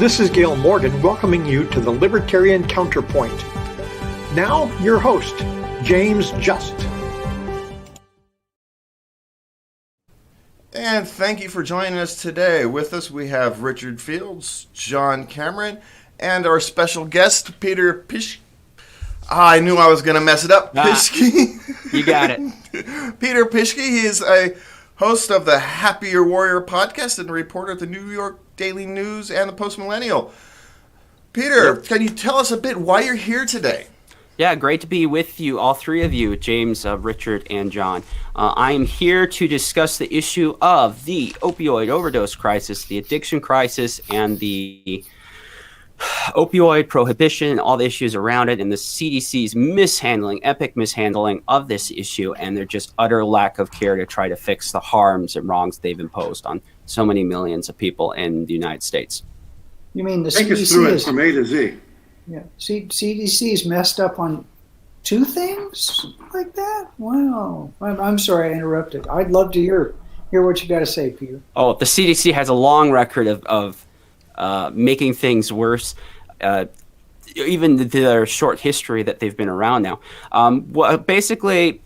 This is Gail Morgan welcoming you to the Libertarian Counterpoint. Now, your host, James Just. And thank you for joining us today. With us, we have Richard Fields, John Cameron, and our special guest, Peter Pischke. I knew I was going to mess it up. Pischke. You got it. Peter Pischke. He is a host of the Happier Warrior podcast and a reporter at the New York Daily News and the Post Millennial. Peter, Can you tell us a bit why you're here today? Yeah, great to be with you, all three of you, James, Richard, and John. I am here to discuss the issue of the opioid overdose crisis, the addiction crisis, and the opioid prohibition, and all the issues around it, and the CDC's epic mishandling of this issue, and their just utter lack of care to try to fix the harms and wrongs they've imposed on so many millions of people in the United States. You mean the Take CDC us through it is, from A to Z. yeah, CDC is messed up on two things like that? Wow. I'm sorry I interrupted. I'd love to hear what you got to say, Peter. Oh, the CDC has a long record of making things worse, even their short history that they've been around now. Basically,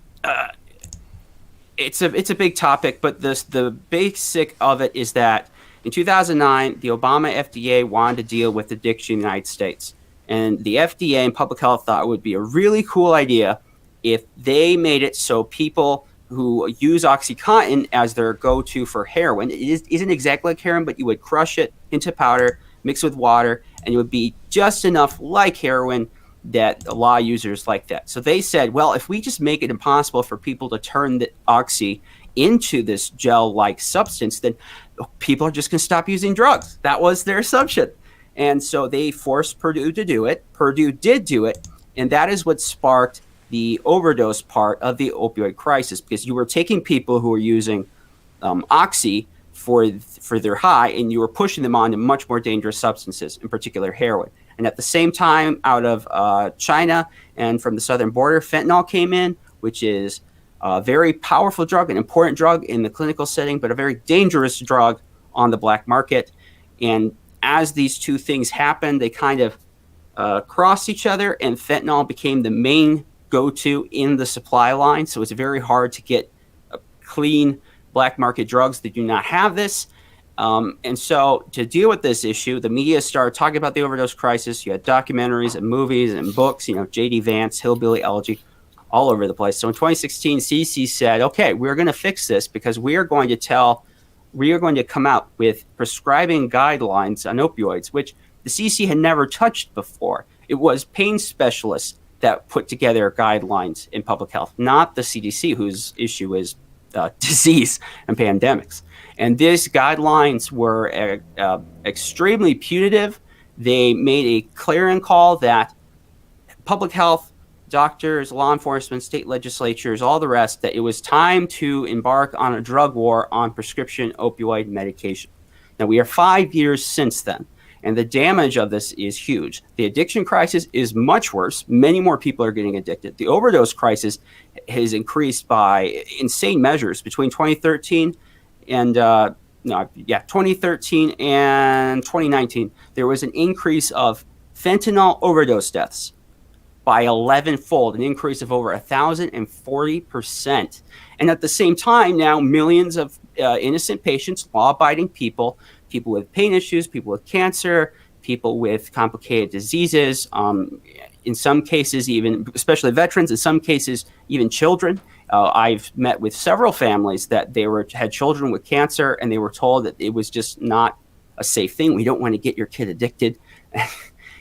it's a big topic, but the basic of it is that in 2009, the Obama FDA wanted to deal with addiction in the United States. And the FDA and public health thought it would be a really cool idea if they made it so people who use OxyContin as their go-to for heroin, it isn't exactly like heroin, but you would crush it into powder, mix with water, and it would be just enough like heroin that a lot of users like that. So they said, well, if we just make it impossible for people to turn the oxy into this gel-like substance, then people are just going to stop using drugs. That was their assumption. And so they forced Purdue to do it. Purdue did do it, and that is what sparked the overdose part of the opioid crisis, because you were taking people who were using oxy for their high, and you were pushing them on to much more dangerous substances, in particular heroin. And at the same time, out of China and from the southern border, fentanyl came in, which is a very powerful drug, an important drug in the clinical setting, but a very dangerous drug on the black market. And as these two things happened, they kind of crossed each other, and fentanyl became the main go-to in the supply line. So it's very hard to get clean black market drugs that do not have this. And so to deal with this issue, the media started talking about the overdose crisis. You had documentaries and movies and books, J.D. Vance, Hillbilly Elegy, all over the place. So in 2016, CDC said, okay, we're going to fix this because we are going to come out with prescribing guidelines on opioids, which the CDC had never touched before. It was pain specialists that put together guidelines in public health, not the CDC, whose issue is disease and pandemics. And these guidelines were extremely punitive. They made a clarion call that public health, doctors, law enforcement, state legislatures, all the rest, that it was time to embark on a drug war on prescription opioid medication. Now, we are 5 years since then, and the damage of this is huge. The addiction crisis is much worse. Many more people are getting addicted. The overdose crisis has increased by insane measures between 2013 and 2013 and 2019. There was an increase of fentanyl overdose deaths by 11-fold, an increase of over 1,040%. And at the same time, now millions of innocent patients, law-abiding people with pain issues, people with cancer, people with complicated diseases, in some cases even, especially veterans, in some cases even children. I've met with several families that had children with cancer, and they were told that it was just not a safe thing. We don't want to get your kid addicted.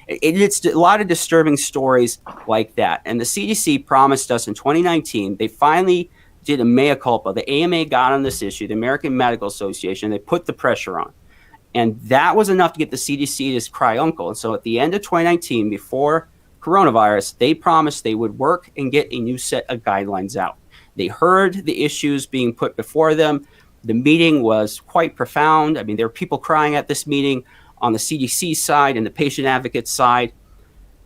It's a lot of disturbing stories like that. And the CDC promised us in 2019, they finally did a mea culpa. The AMA got on this issue, the American Medical Association, they put the pressure on. And that was enough to get the CDC to cry uncle. And so at the end of 2019, before coronavirus, they promised they would work and get a new set of guidelines out. They heard the issues being put before them. The meeting was quite profound. I mean, there were people crying at this meeting on the CDC side and the patient advocate side.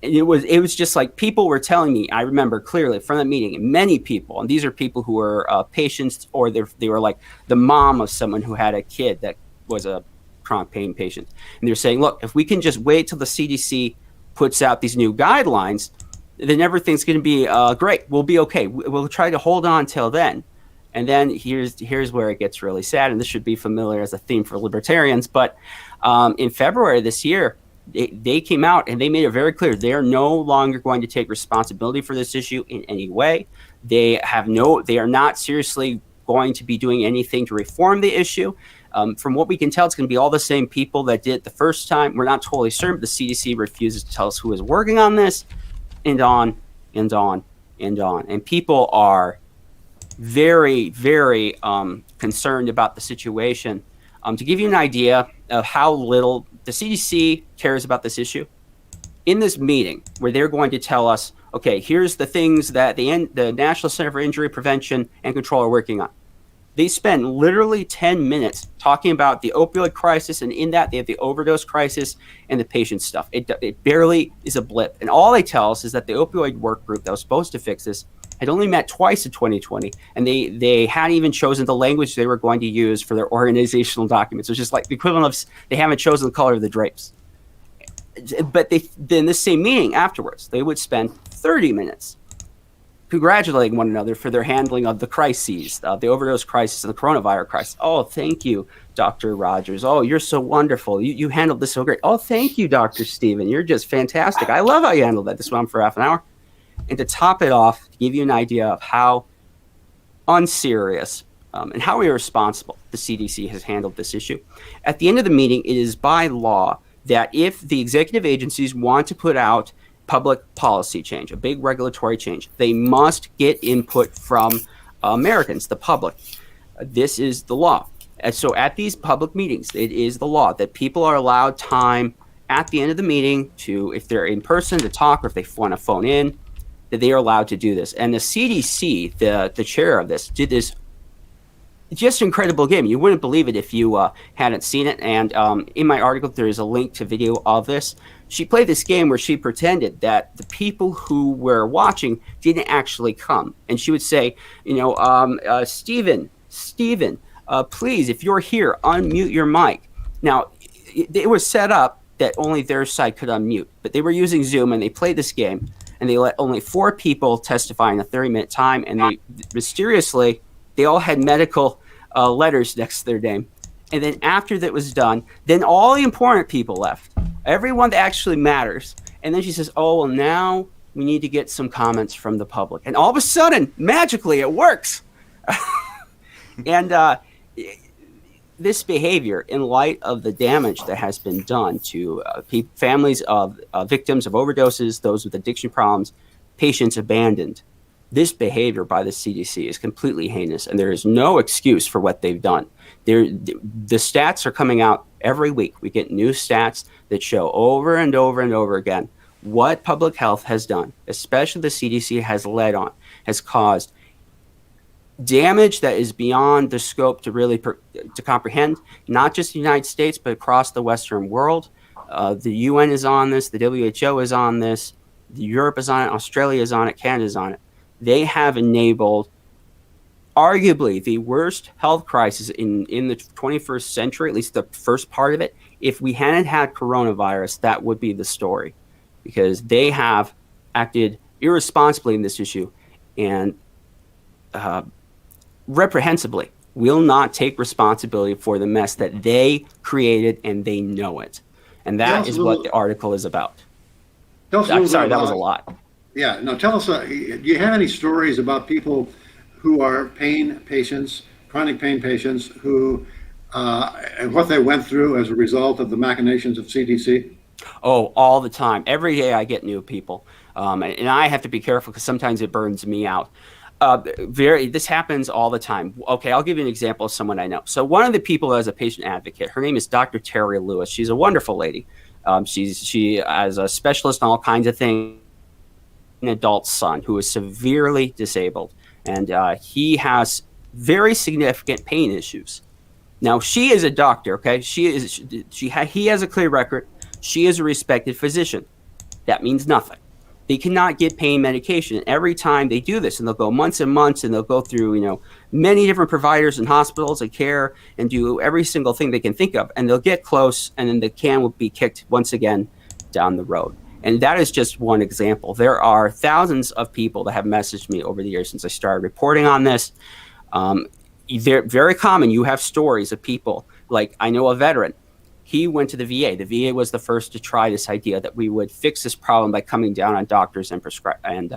And it was just like people were telling me, I remember clearly from that meeting, and many people, and these are people who were patients, or they were like the mom of someone who had a kid that was a chronic pain patients. And they're saying, look, if we can just wait till the CDC puts out these new guidelines, then everything's going to be great. We'll be okay. We'll try to hold on till then. And then here's where it gets really sad, and this should be familiar as a theme for libertarians. But in February this year, they came out and they made it very clear they are no longer going to take responsibility for this issue in any way. They are not seriously going to be doing anything to reform the issue. From what we can tell, it's going to be all the same people that did it the first time. We're not totally certain, but the CDC refuses to tell us who is working on this, and on and on and on. And people are very, very concerned about the situation. To give you an idea of how little the CDC cares about this issue, in this meeting where they're going to tell us, okay, here's the things that the National Center for Injury Prevention and Control are working on. They spend literally 10 minutes talking about the opioid crisis, and in that they have the overdose crisis and the patient stuff. It barely is a blip. And all they tell us is that the opioid work group that was supposed to fix this had only met twice in 2020, and they hadn't even chosen the language they were going to use for their organizational documents. It was just like the equivalent of they haven't chosen the color of the drapes. But in this same meeting afterwards, they would spend 30 minutes congratulating one another for their handling of the crises, the overdose crisis and the coronavirus crisis. Oh, thank you, Dr. Rogers. Oh, you're so wonderful. You handled this so great. Oh, thank you, Dr. Steven. You're just fantastic. I love how you handled that. This went on for half an hour. And to top it off, to give you an idea of how unserious and how irresponsible the CDC has handled this issue, at the end of the meeting, it is by law that if the executive agencies want to put out public policy change, a big regulatory change, they must get input from Americans, the public. This is the law. And so at these public meetings, it is the law that people are allowed time at the end of the meeting to, if they're in person, to talk, or if they want to phone in, that they are allowed to do this. And the CDC, the chair of this, did this just incredible game. You wouldn't believe it if you hadn't seen it. And in my article, there is a link to video of this. She played this game where she pretended that the people who were watching didn't actually come. And she would say, Steven, please, if you're here, unmute your mic. Now, it was set up that only their side could unmute, but they were using Zoom, and they played this game, and they let only 4 people testify in a 30-minute time, and they mysteriously, they all had medical letters next to their name. And then after that was done, then all the important people left, everyone that actually matters. And then she says, oh, well, now we need to get some comments from the public. And all of a sudden, magically, it works. And this behavior, in light of the damage that has been done to families of victims of overdoses, those with addiction problems, patients abandoned, this behavior by the CDC is completely heinous, and there is no excuse for what they've done. The stats are coming out every week. We get new stats that show over and over and over again what public health has done, especially the CDC has led on, has caused damage that is beyond the scope to really to comprehend, not just the United States, but across the Western world. The UN is on this, the WHO is on this, Europe is on it, Australia is on it, Canada is on it. They have enabled arguably the worst health crisis in the 21st century, at least the first part of it. If we hadn't had coronavirus, that would be the story, because they have acted irresponsibly in this issue and reprehensibly will not take responsibility for the mess that they created, and they know it. And that is what the article is about. I'm sorry, that was a lot. Yeah, no, tell us, do you have any stories about people who are pain patients, chronic pain patients, who, and what they went through as a result of the machinations of CDC? Oh, all the time. Every day I get new people. And I have to be careful because sometimes it burns me out. This happens all the time. Okay, I'll give you an example of someone I know. So one of the people as a patient advocate, her name is Dr. Terry Lewis. She's a wonderful lady. She as a specialist in all kinds of things, an adult son who is severely disabled, and he has very significant pain issues. Now, she is a doctor, okay? He has a clear record. She is a respected physician. That means nothing. they cannot get pain medication. And every time they do this, and they'll go months and months, and they'll go through, many different providers and hospitals of care and do every single thing they can think of, and they'll get close, and then the can will be kicked once again down the road. And that is just one example. There are thousands of people that have messaged me over the years since I started reporting on this. They're very common. You have stories of people, like I know a veteran. He went to the VA. The VA was the first to try this idea that we would fix this problem by coming down on doctors and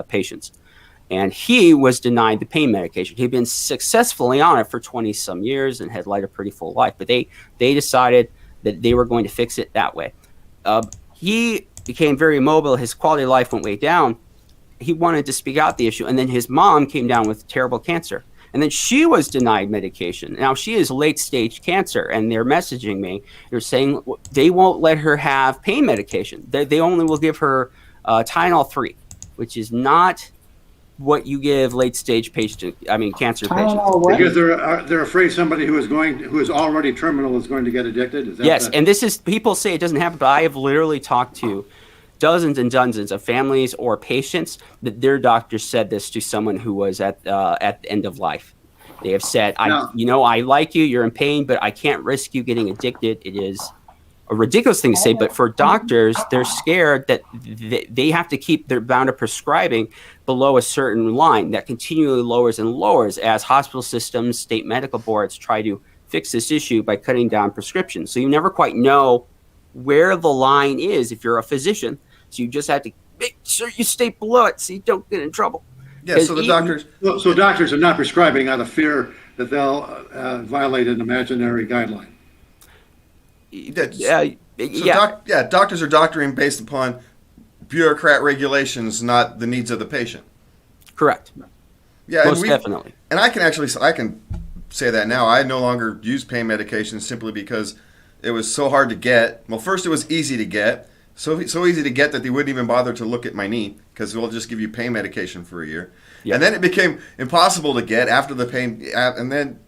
patients. And he was denied the pain medication. He'd been successfully on it for 20 some years and had led a pretty full life. But they decided that they were going to fix it that way. He became very immobile. His quality of life went way down. He wanted to speak out the issue. And then his mom came down with terrible cancer. And then she was denied medication. Now she is late stage cancer, and they're messaging me. They're saying they won't let her have pain medication. They only will give her Tylenol 3, which is not what you give late stage cancer patients. Because they're afraid somebody who is already terminal is going to get addicted. Is that yes, and this is, people say it doesn't happen, but I have literally talked to dozens and dozens of families or patients that their doctor said this to someone who was at the end of life. They have said, I like you, you're in pain, but I can't risk you getting addicted. It is a ridiculous thing to say, but for doctors, they're scared that they have to keep their bound of prescribing below a certain line that continually lowers and lowers as hospital systems, state medical boards try to fix this issue by cutting down prescriptions. So you never quite know where the line is if you're a physician. So you just have to make sure you stay below it so you don't get in trouble. Yeah, so the doctors... So doctors are not prescribing out of fear that they'll violate an imaginary guideline. Doctors are doctoring based upon bureaucrat regulations, not the needs of the patient. Correct. Yeah, most definitely. And I can say that now. I no longer use pain medication simply because it was so hard to get. Well, first it was easy to get. So easy to get that they wouldn't even bother to look at my knee because we'll just give you pain medication for a year. Yep. And then it became impossible to get after the pain. And then,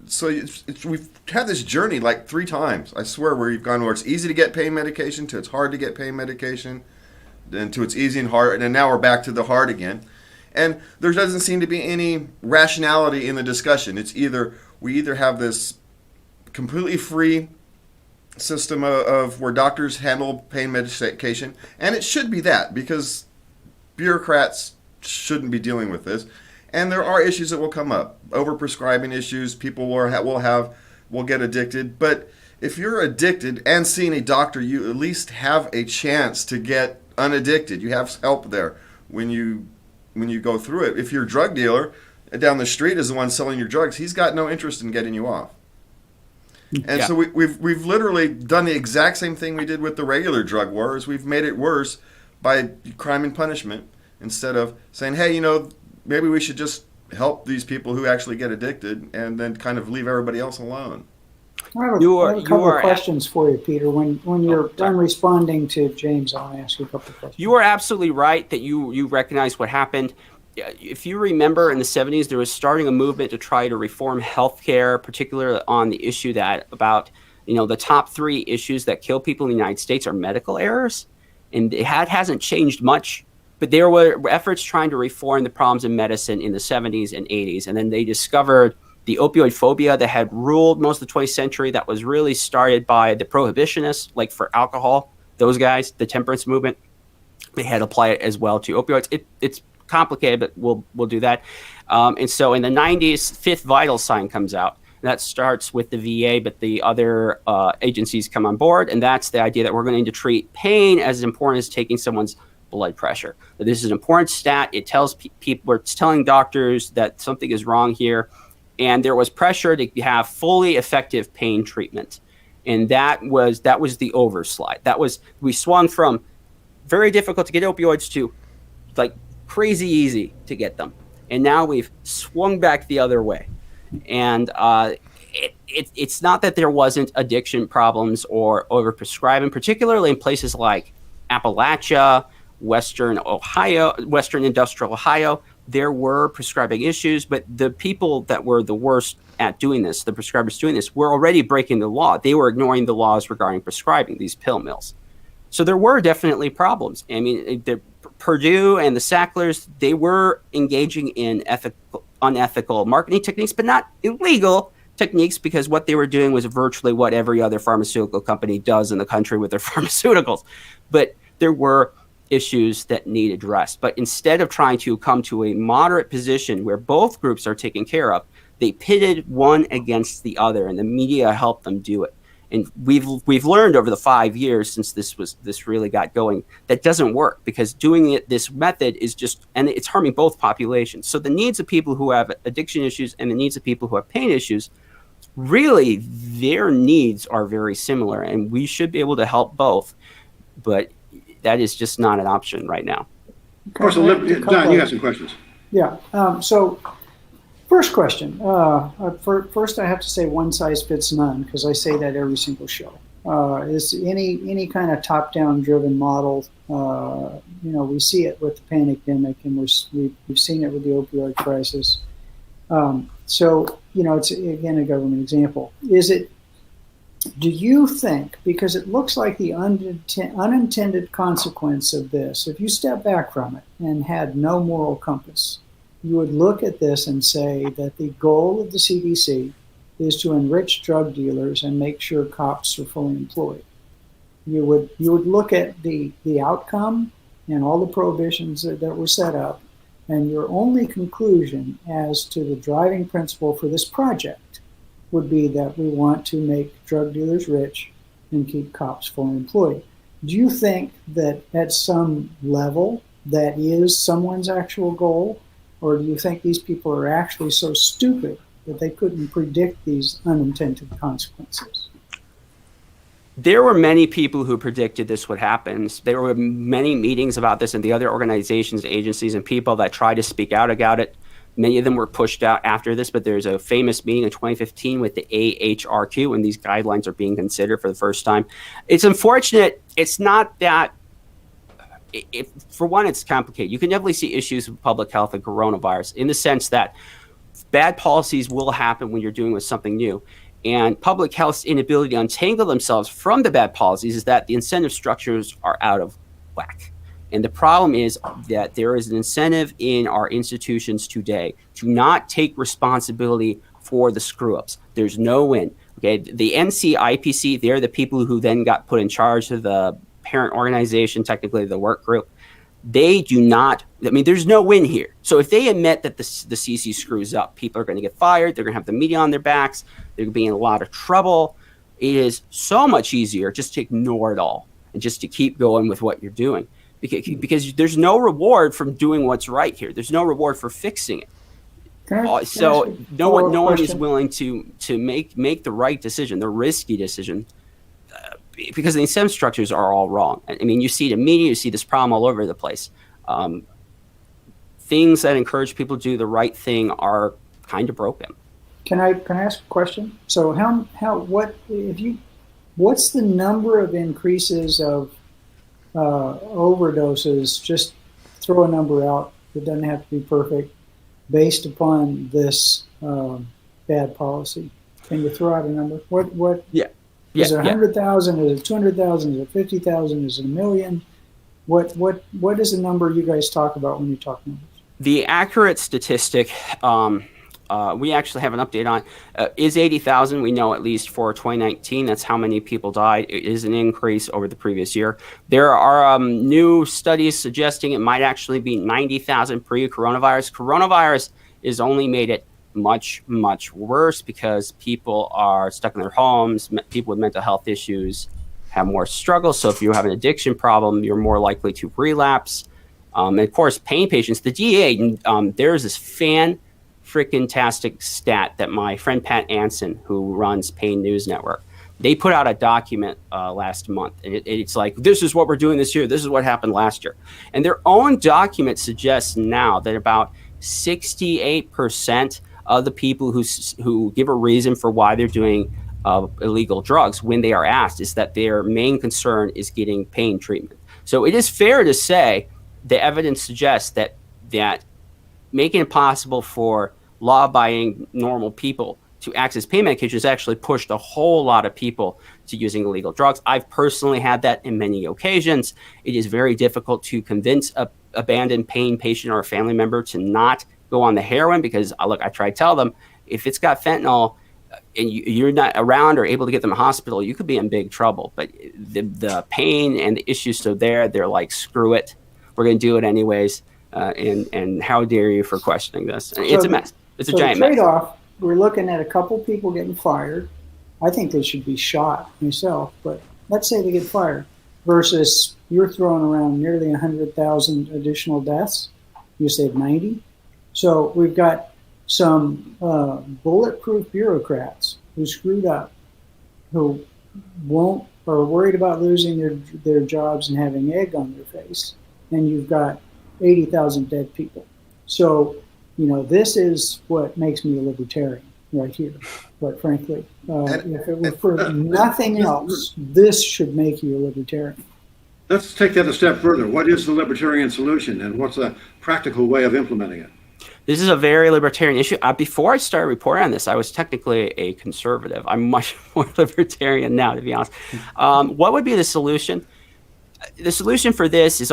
we've had this journey like 3 times, I swear, where you've gone where it's easy to get pain medication to it's hard to get pain medication, then to it's easy and hard. And now we're back to the hard again. And there doesn't seem to be any rationality in the discussion. It's we either have this completely free system of where doctors handle pain medication, and it should be that because bureaucrats shouldn't be dealing with this, and there are issues that will come up, overprescribing issues. People will get addicted, but if you're addicted and seeing a doctor, you at least have a chance to get unaddicted. You have help there when you go through it. If your drug dealer down the street is the one selling your drugs, he's got no interest in getting you off. And so we've literally done the exact same thing we did with the regular drug war, is we've made it worse by crime and punishment instead of saying, hey, maybe we should just help these people who actually get addicted and then kind of leave everybody else alone. I have a couple of questions for you, Peter. When you're done responding to James, I'll ask you a couple of questions. You are absolutely right that you recognize what happened. If you remember, in the 70s, there was starting a movement to try to reform healthcare, particularly on the issue that about, the top 3 issues that kill people in the United States are medical errors. And it hasn't changed much, but there were efforts trying to reform the problems in medicine in the 70s and 80s. And then they discovered the opioid phobia that had ruled most of the 20th century that was really started by the prohibitionists, like for alcohol, those guys, the temperance movement. They had applied it as well to opioids. It's complicated, but we'll do that. And so in the 90s, Fifth Vital Sign comes out. And that starts with the VA, but the other agencies come on board. And that's the idea that we're going to treat pain as important as taking someone's blood pressure. That this is an important stat. It tells people, it's telling doctors that something is wrong here. And there was pressure to have fully effective pain treatment. And that was the overslide. We swung from very difficult to get opioids to like crazy easy to get them. And now we've swung back the other way. And it's not that there wasn't addiction problems or overprescribing, particularly in places like Appalachia, Western industrial Ohio. There were prescribing issues, but the people that were the worst at doing this, the prescribers doing this, were already breaking the law. They were ignoring the laws regarding prescribing these pill mills. So there were definitely problems. I mean, the Purdue and the Sacklers, they were engaging in unethical marketing techniques, but not illegal techniques, because what they were doing was virtually what every other pharmaceutical company does in the country with their pharmaceuticals. But there were issues that need addressed. But instead of trying to come to a moderate position where both groups are taken care of, they pitted one against the other, and the media helped them do it. And we've learned over the 5 years since this really got going, that doesn't work, because doing it this method is just, and it's harming both populations. So the needs of people who have addiction issues and the needs of people who have pain issues, really their needs are very similar, and we should be able to help both. But that is just not an option right now. Of course, John, you got some questions. Yeah. So, first question. First, I have to say one size fits none, because I say that every single show. Is any kind of top-down driven model? We see it with the pandemic, and we've seen it with the opioid crisis. So, it's again a government example. Do you think, because it looks like the unintended consequence of this, if you step back from it and had no moral compass, you would look at this and say that the goal of the CDC is to enrich drug dealers and make sure cops are fully employed? You would look at the outcome and all the prohibitions that were set up, and your only conclusion as to the driving principle for this project would be that we want to make drug dealers rich and keep cops fully employed. Do you think that at some level that is someone's actual goal? Or do you think these people are actually so stupid that they couldn't predict these unintended consequences? There were many people who predicted this would happen. There were many meetings about this, and the other organizations, agencies, and people that tried to speak out about it. Many of them were pushed out after this, but there's a famous meeting in 2015 with the AHRQ, and these guidelines are being considered for the first time. It's unfortunate. It's not that, for one, it's complicated. You can definitely see issues with public health and coronavirus in the sense that bad policies will happen when you're doing with something new. And public health's inability to untangle themselves from the bad policies is that the incentive structures are out of whack. And the problem is that there is an incentive in our institutions today to not take responsibility for the screw-ups. There's no win. Okay, the NCIPC, they're the people who then got put in charge of the parent organization, technically the work group. They do not, there's no win here. So if they admit that the CC screws up, people are going to get fired. They're going to have the media on their backs. They're going to be in a lot of trouble. It is so much easier just to ignore it all and just to keep going with what you're doing. Because there's no reward from doing what's right here. There's no reward for fixing it. So no one is willing to make the right decision, the risky decision, because the incentive structures are all wrong. You see it in media, you see this problem all over the place. Things that encourage people to do the right thing are kind of broken. Can I ask a question? So what's the number of increases of overdoses? Just throw a number out. It doesn't have to be perfect, based upon this bad policy. Can you throw out a number? What? Yeah. Is it 100,000? Is it 200,000? Is it 50,000? Is it 1 million? What is the number you guys talk about when you talk numbers? The accurate statistic, we actually have an update on, is 80,000. We know at least for 2019, that's how many people died. It is an increase over the previous year. There are new studies suggesting it might actually be 90,000 pre-coronavirus. Coronavirus has only made it much, much worse because people are stuck in their homes. People with mental health issues have more struggles. So if you have an addiction problem, you're more likely to relapse. And of course, pain patients, the DEA, there's this freaking-tastic stat that my friend Pat Anson, who runs Pain News Network, they put out a document last month. And it's like, this is what we're doing this year. This is what happened last year. And their own document suggests now that about 68% of the people who give a reason for why they're doing illegal drugs when they are asked is that their main concern is getting pain treatment. So it is fair to say the evidence suggests that making it possible for law-abiding normal people to access pain medication has actually pushed a whole lot of people to using illegal drugs. I've personally had that in many occasions. It is very difficult to convince a abandoned pain patient or a family member to not go on the heroin because, look, I try to tell them, if it's got fentanyl and you're not around or able to get them to the hospital, you could be in big trouble. But the pain and the issues still there. They're like, screw it, we're going to do it anyways. And how dare you for questioning this? It's a mess. It's a giant mess. Trade-off, we're looking at a couple people getting fired. I think they should be shot myself, but let's say they get fired versus you're throwing around nearly 100,000 additional deaths. You said 90. So we've got some bulletproof bureaucrats who screwed up, who are worried about losing their jobs and having egg on their face. And you've got 80,000 dead people. So, this is what makes me a libertarian right here. But frankly, if it were for nothing else, this should make you a libertarian. Let's take that a step further. What is the libertarian solution, and what's a practical way of implementing it? This is a very libertarian issue. Before I started reporting on this, I was technically a conservative. I'm much more libertarian now, to be honest. What would be the solution? The solution for this is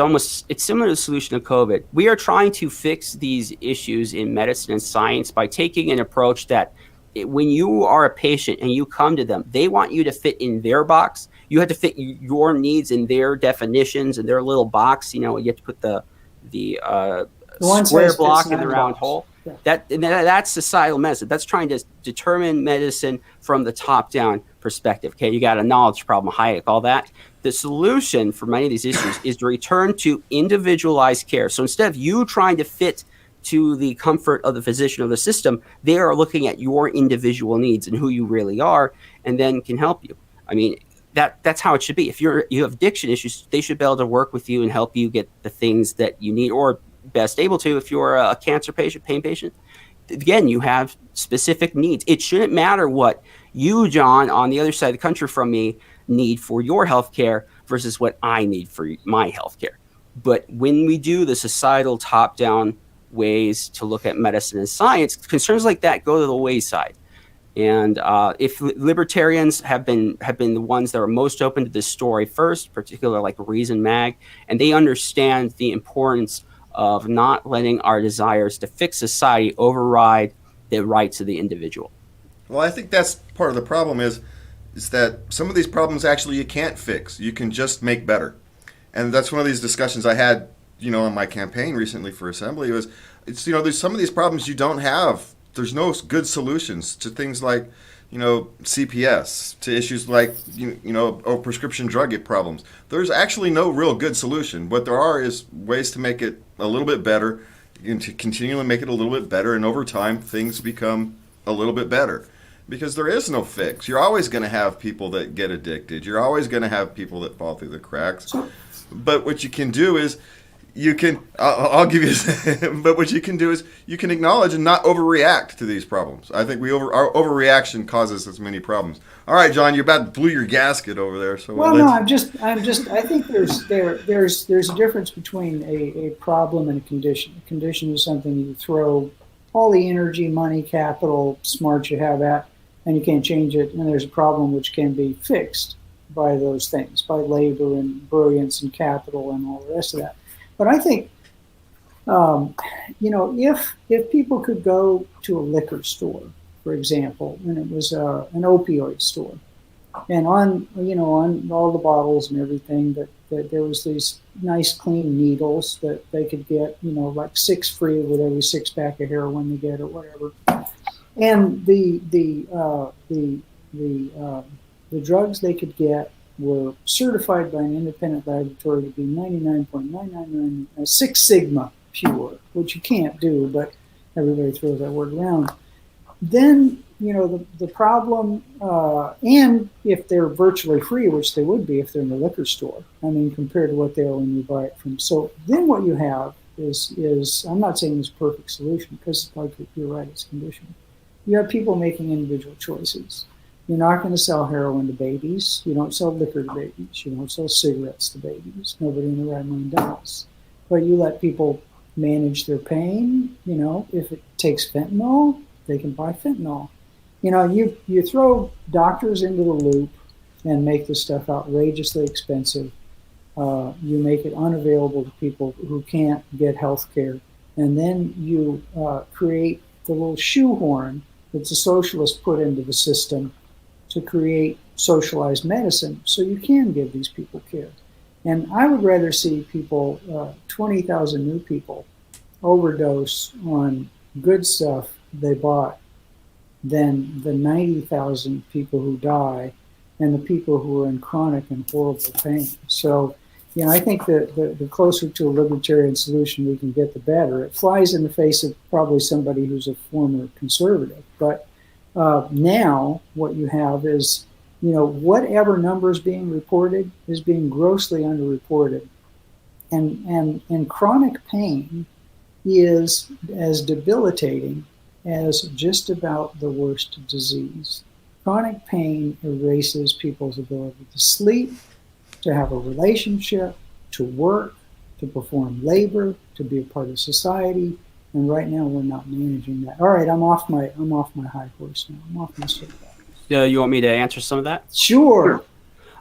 it's similar to the solution of COVID. We are trying to fix these issues in medicine and science by taking an approach that when you are a patient and you come to them, they want you to fit in their box. You have to fit your needs in their definitions and their little box. You have to put the square block in the round hole. Yeah. That's societal medicine. That's trying to determine medicine from the top down perspective. Okay, you got a knowledge problem, Hayek, all that. The solution for many of these issues is to return to individualized care. So instead of you trying to fit to the comfort of the physician or the system, they are looking at your individual needs and who you really are, and then can help you. I mean, that's how it should be. If you have addiction issues, they should be able to work with you and help you get the things that you need, or best able to if you're a cancer patient, pain patient. Again, you have specific needs. It shouldn't matter what you, John, on the other side of the country from me, need for your healthcare versus what I need for my healthcare. But when we do the societal top-down ways to look at medicine and science, concerns like that go to the wayside. And if libertarians have been the ones that are most open to this story first, particularly like Reason Mag, and they understand the importance of not letting our desires to fix society override the rights of the individual. Well, I think that's part of the problem is that some of these problems actually you can't fix. You can just make better. And that's one of these discussions I had, on my campaign recently for Assembly there's some of these problems you don't have. There's no good solutions to things like, CPS, to issues like, prescription drug problems. There's actually no real good solution. What there are is ways to make it a little bit better and to continually make it a little bit better. And over time, things become a little bit better because there is no fix. You're always going to have people that get addicted. You're always going to have people that fall through the cracks. But what you can do is I'll give you, but what you can do is you can acknowledge and not overreact to these problems. I think our overreaction causes as many problems. All right, John, you about blew your gasket over there. So I think there's a difference between a problem and a condition. A condition is something you throw all the energy, money, capital, smarts you have at, and you can't change it. And there's a problem which can be fixed by those things, by labor and brilliance and capital and all the rest of that. But I think, if people could go to a liquor store, for example, and it was an opioid store, and on all the bottles and everything, that there was these nice clean needles that they could get, like 6 free with every 6-pack of heroin they get or whatever, and the drugs they could get were certified by an independent laboratory to be 99.999 Six Sigma pure, which you can't do, but everybody throws that word around. Then, the problem, and if they're virtually free, which they would be if they're in the liquor store, compared to what they are when you buy it from. So then what you have is I'm not saying it's a perfect solution because, like you're right, it's conditioned. You have people making individual choices. You're not going to sell heroin to babies. You don't sell liquor to babies. You don't sell cigarettes to babies. Nobody in the right mind does. But you let people manage their pain. If it takes fentanyl, they can buy fentanyl. You throw doctors into the loop and make the stuff outrageously expensive. You make it unavailable to people who can't get health care. And then you create the little shoehorn that the socialists put into the system to create socialized medicine so you can give these people care. And I would rather see people, 20,000 new people, overdose on good stuff they bought than the 90,000 people who die and the people who are in chronic and horrible pain. So, I think that the closer to a libertarian solution we can get, the better. It flies in the face of probably somebody who's a former conservative. But now what you have is, whatever numbers being reported is being grossly underreported. And chronic pain is as debilitating as just about the worst disease. Chronic pain erases people's ability to sleep, to have a relationship, to work, to perform labor, to be a part of society. And right now we're not managing that. All right, I'm off my high horse now. I'm off my soapbox. You want me to answer some of that? Sure.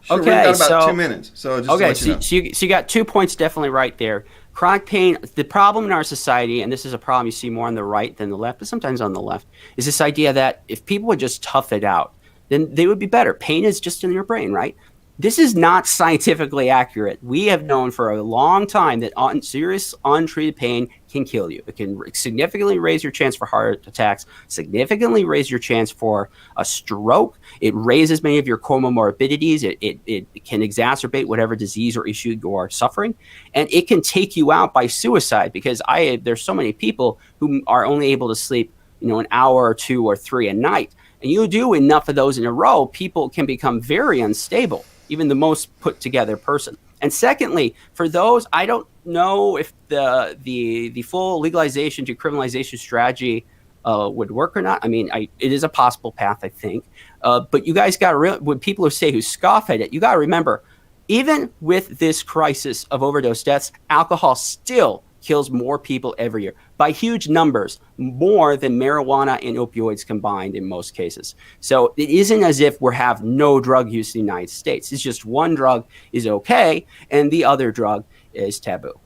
Sure, Okay, we've got about 2 minutes. So just to let you know. so you got 2 points definitely right there. Chronic pain, the problem in our society, and this is a problem you see more on the right than the left, but sometimes on the left, is this idea that if people would just tough it out, then they would be better. Pain is just in your brain, right? This is not scientifically accurate. We have known for a long time that serious untreated pain can kill you. It can significantly raise your chance for heart attacks, significantly raise your chance for a stroke. It raises many of your comorbidities. It can exacerbate whatever disease or issue you are suffering. And it can take you out by suicide, because there's so many people who are only able to sleep, an hour or 2 or 3 a night. And you do enough of those in a row, people can become very unstable, even the most put together person. And secondly, for those, I don't know if the full legalization to criminalization strategy would work or not. I mean, it is a possible path, I think. But you guys got to when people who scoff at it, you got to remember, even with this crisis of overdose deaths, alcohol still kills more people every year by huge numbers, more than marijuana and opioids combined in most cases. So it isn't as if we have no drug use in the United States. It's just one drug is okay and the other drug is taboo.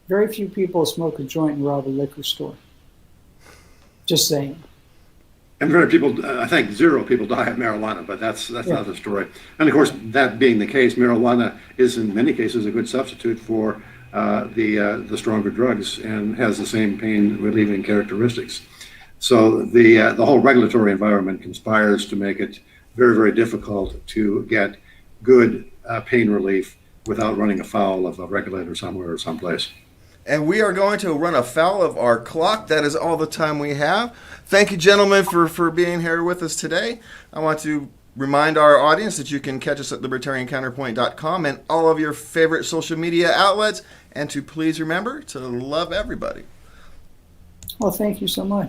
Very few people smoke a joint and rob a liquor store. Just saying. And very people, I think 0 people die of marijuana, but that's not the story. And of course, that being the case, marijuana is in many cases a good substitute for the stronger drugs and has the same pain relieving characteristics. So the whole regulatory environment conspires to make it very, very difficult to get good pain relief without running afoul of a regulator somewhere or someplace. And we are going to run afoul of our clock. That is all the time we have. Thank you, gentlemen, for being here with us today. I want to remind our audience that you can catch us at libertariancounterpoint.com and all of your favorite social media outlets. And to please remember to love everybody. Well, thank you so much.